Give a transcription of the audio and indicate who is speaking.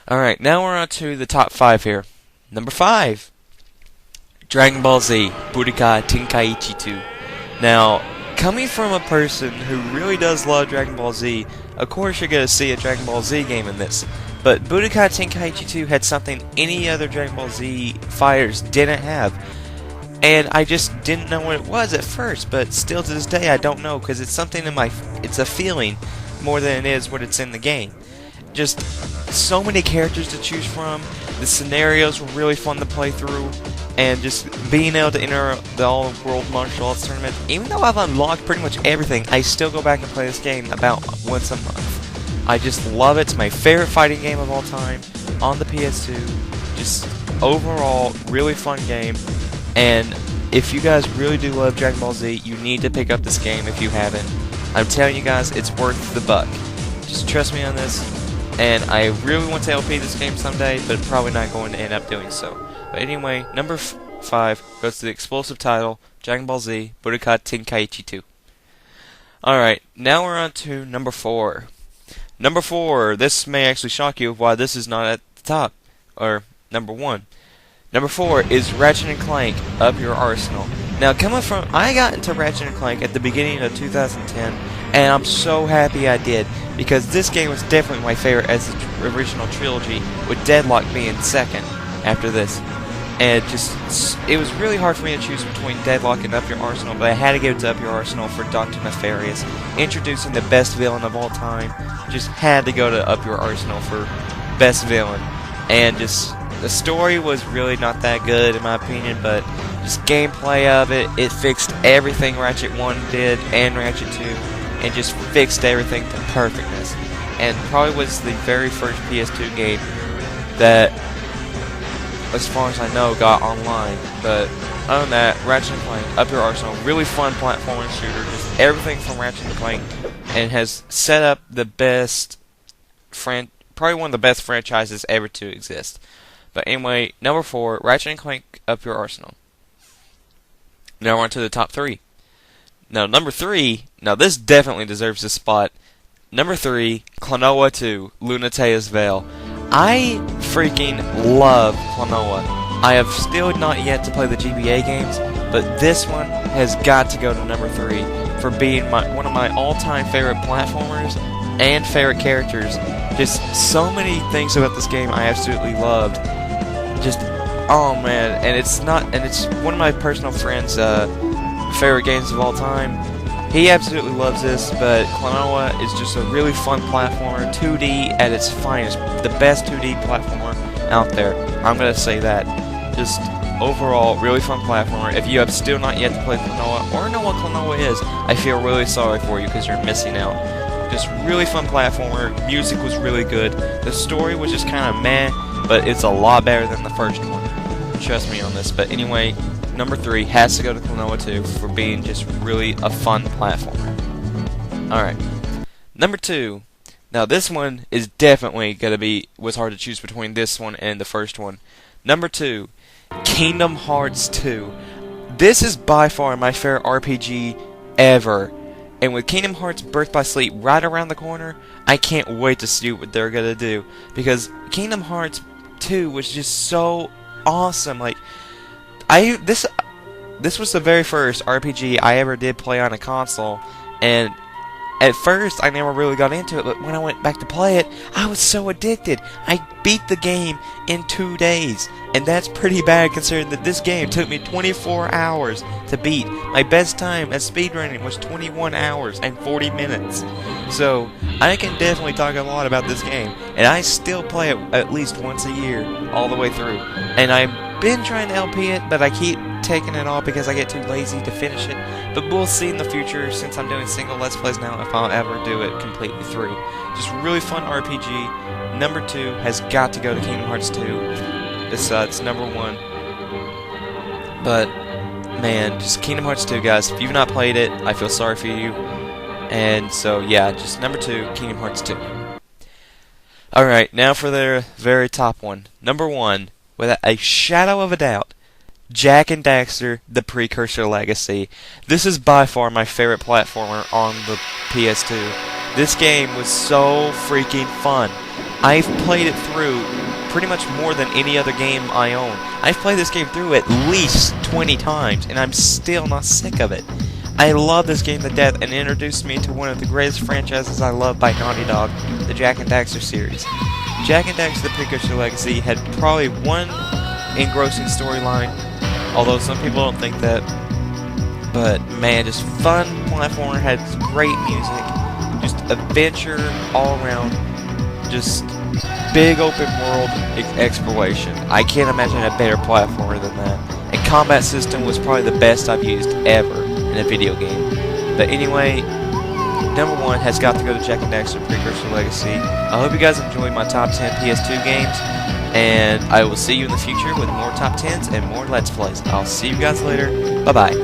Speaker 1: Alright, now we're on to the top 5 here. Number 5, Dragon Ball Z Budokai Tenkaichi 2. Now, coming from a person who really does love Dragon Ball Z, of course you're going to see a Dragon Ball Z game in this. But Budokai Tenkaichi 2 had something any other Dragon Ball Z fighters didn't have. And I just didn't know what it was at first, but still to this day I don't know, because it's something in my... it's a feeling more than it is what it's in the game. Just so many characters to choose from, the scenarios were really fun to play through, and just being able to enter the All-World Martial Arts Tournament. Even though I've unlocked pretty much everything, I still go back and play this game about once a month. I just love it. It's my favorite fighting game of all time on the PS2. Just overall, really fun game. And if you guys really do love Dragon Ball Z, you need to pick up this game if you haven't. I'm telling you guys, it's worth the buck. Just trust me on this. And I really want to LP this game someday, but probably not going to end up doing so. But anyway, number 5 goes to the explosive title, Dragon Ball Z Budokai Tenkaichi 2. Alright, now we're on to number 4. Number 4, this may actually shock you why this is not at the top, or number 1. Number 4 is Ratchet & Clank Up Your Arsenal. Now, coming from... I got into Ratchet & Clank at the beginning of 2010, and I'm so happy I did, because this game was definitely my favorite as the original trilogy, with Deadlock being second after this. And it was really hard for me to choose between Deadlock and Up Your Arsenal, but I had to give it to Up Your Arsenal for Dr. Nefarious, introducing the best villain of all time. Just had to go to Up Your Arsenal for best villain. And just... the story was really not that good in my opinion, but just gameplay of it, it fixed everything Ratchet 1 did and Ratchet 2, and just fixed everything to perfectness. And probably was the very first PS2 game that, as far as I know, got online. But other than that, Ratchet & Clank Up Your Arsenal, really fun platforming shooter, just everything from Ratchet & Clank, and has set up the best, probably one of the best franchises ever to exist. But anyway, number 4, Ratchet & Clank Up Your Arsenal. Now we're on to the top 3. Now, number 3, now this definitely deserves a spot. Number 3, Klonoa 2, Lunatea's Veil. I freaking love Klonoa. I have still not yet to play the GBA games, but this one has got to go to number 3 for being one of my all-time favorite platformers and favorite characters. Just so many things about this game I absolutely loved. Just, oh man, and it's one of my personal friends' favorite games of all time. He absolutely loves this, but Klonoa is just a really fun platformer, 2D at its finest, the best 2D platformer out there. I'm gonna say that. Just overall, really fun platformer. If you have still not yet to play Klonoa or know what Klonoa is, I feel really sorry for you because you're missing out. Just really fun platformer. Music was really good. The story was just kind of meh, but it's a lot better than the first one. Trust me on this. But anyway, number 3 has to go to Klonoa 2 for being just really a fun platformer. Alright. Number 2. Now this one is definitely was hard to choose between this one and the first one. Number 2. Kingdom Hearts 2. This is by far my favorite RPG ever. And with Kingdom Hearts Birth by Sleep right around the corner, I can't wait to see what they're gonna do. Because Kingdom Hearts 2 was just so awesome. Like, this was the very first RPG I ever did play on a console, and at first I never really got into it, but when I went back to play it, I was so addicted. I beat the game in 2 days, and that's pretty bad considering that this game took me 24 hours to beat. My best time at speedrunning was 21 hours and 40 minutes. So, I can definitely talk a lot about this game, and I still play it at least once a year, all the way through. And I've been trying to LP it, but I keep taking it off because I get too lazy to finish it. But we'll see in the future, since I'm doing single Let's Plays now, if I'll ever do it completely through. Just really fun RPG. Number 2 has got to go to Kingdom Hearts 2. It's number 1. But, man, just Kingdom Hearts 2, guys. If you've not played it, I feel sorry for you. And so, yeah, just number 2, Kingdom Hearts 2. Alright, now for the very top one. Number 1, without a shadow of a doubt, Jak and Daxter, The Precursor Legacy. This is by far my favorite platformer on the PS2. This game was so freaking fun. I've played it through pretty much more than any other game I own. I've played this game through at least 20 times, and I'm still not sick of it. I love this game to death, and it introduced me to one of the greatest franchises I love by Naughty Dog, the Jak and Daxter series. Jak and Daxter The Precursor Legacy had probably one engrossing storyline, although some people don't think that. But man, just fun platformer, had great music, just adventure all around, just big open world exploration. I can't imagine a better platformer than that. And combat system was probably the best I've used ever in a video game. But anyway, number 1 has got to go to Jak and Daxter Precursor Legacy. I hope you guys enjoyed my top 10 PS2 games, and I will see you in the future with more top 10s and more Let's Plays. I'll see you guys later. Bye-bye.